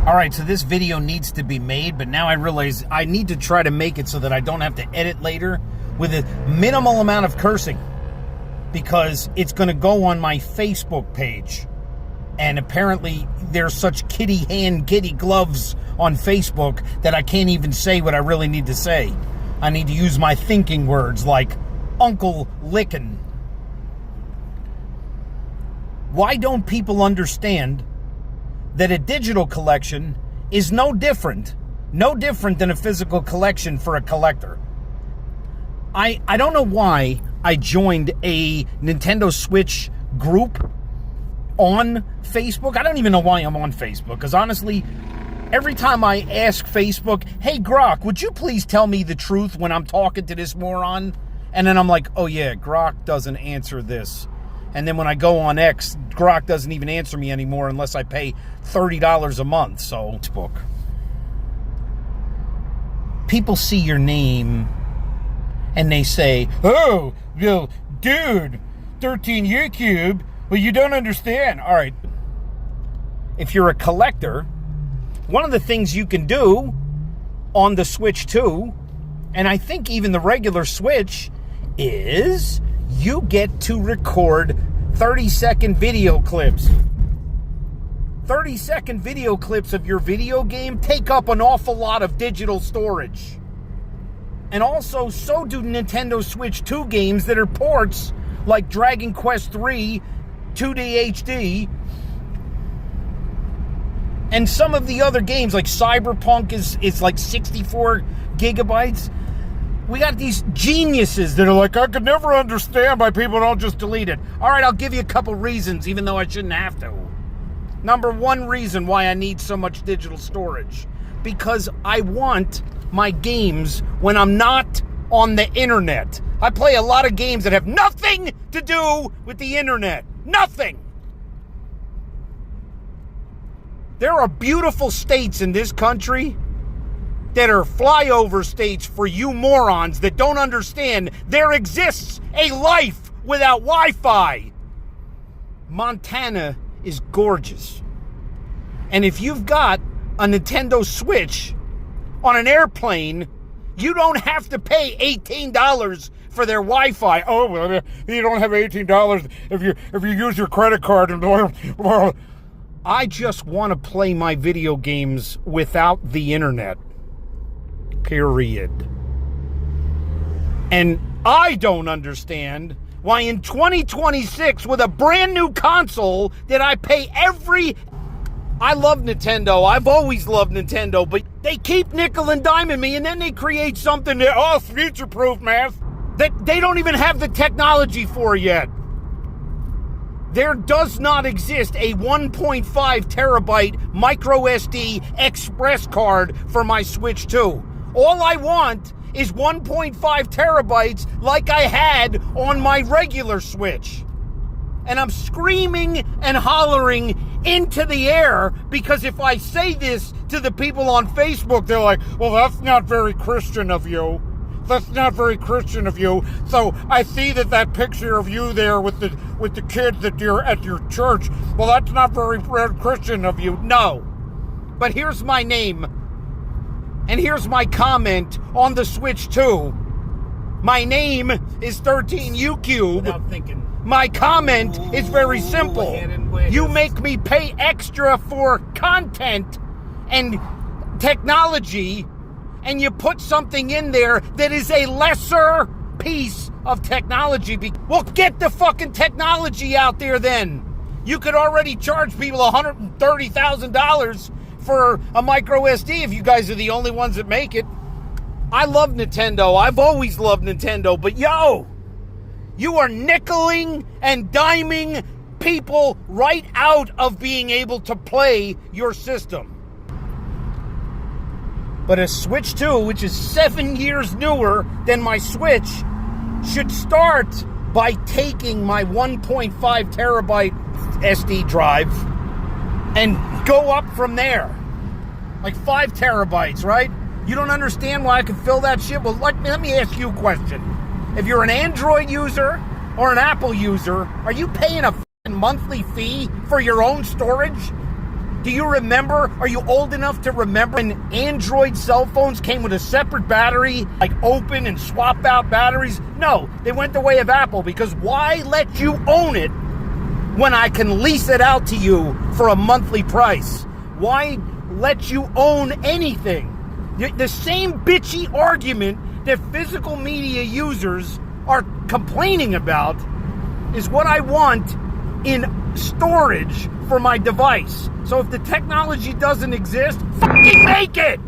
All right, so this video needs to be made, but now I realize I need to try to make it so that I don't have to edit later with a minimal amount of cursing, because it's going to go on my Facebook page. And apparently there's such kitty gloves on Facebook that I can't even say what I really need to say. I need to use my thinking words like Uncle Lickin'. Why don't people understand that a digital collection is no different than a physical collection for a collector? I don't know why I joined a Nintendo Switch group on Facebook. I don't even know why I'm on Facebook, because honestly, every time I ask Facebook, hey Grok, would you please tell me the truth when I'm talking to this moron? And then I'm like, oh yeah, Grok doesn't answer this. And then when I go on X, Grok doesn't even answer me anymore unless I pay $30 a month. So, Facebook. People see your name and they say, oh, well, dude, 13U Cube, well, you don't understand. All right. If you're a collector, one of the things you can do on the Switch 2, and I think even the regular Switch, is you get to record 30-second video clips. 30-second video clips of your video game take up an awful lot of digital storage. And also, so do Nintendo Switch 2 games that are ports, like Dragon Quest III, 2D HD, and some of the other games, like Cyberpunk is like 64 gigabytes. We got these geniuses that are like, I could never understand why people don't just delete it. All right, I'll give you a couple reasons, even though I shouldn't have to. Number one reason why I need so much digital storage. Because I want my games when I'm not on the internet. I play a lot of games that have nothing to do with the internet. Nothing. There are beautiful states in this country that are flyover states for you morons that don't understand there exists a life without Wi-Fi. Montana is gorgeous. And if you've got a Nintendo Switch on an airplane, you don't have to pay $18 for their Wi-Fi. Oh, well, you don't have $18 if you use your credit card. And I just want to play my video games without the internet. Period. And I don't understand why in 2026, with a brand new console that I pay I love Nintendo. I've always loved Nintendo, but they keep nickel and diming me, and then they create something that, future-proof, man, that they don't even have the technology for yet. There does not exist a 1.5 terabyte microSD express card for my Switch 2. All I want is 1.5 terabytes like I had on my regular Switch. And I'm screaming and hollering into the air because if I say this to the people on Facebook, they're like, well, that's not very Christian of you. That's not very Christian of you. So I see that picture of you there with the kids that you're at your church. Well, that's not very Christian of you. No. But here's my name. And here's my comment on the Switch 2. My name is 13U Cube. Without thinking. My comment is very simple. You make me pay extra for content and technology, and you put something in there that is a lesser piece of technology. Well, get the fucking technology out there then. You could already charge people $130,000 for a microSD if you guys are the only ones that make it. I love Nintendo. I've always loved Nintendo, but you are nickeling and diming people right out of being able to play your system. But a Switch 2, which is 7 years newer than my Switch, should start by taking my 1.5 terabyte SD drive and go up from there. Like 5 terabytes, right? You don't understand why I can fill that shit? Well, let me ask you a question. If you're an Android user or an Apple user, are you paying a monthly fee for your own storage? Do you remember? Are you old enough to remember when Android cell phones came with a separate battery, like open and swap out batteries? No, they went the way of Apple, because why let you own it when I can lease it out to you for a monthly price? Why let you own anything? The same bitchy argument that physical media users are complaining about is what I want in storage for my device. So if the technology doesn't exist, fucking make it!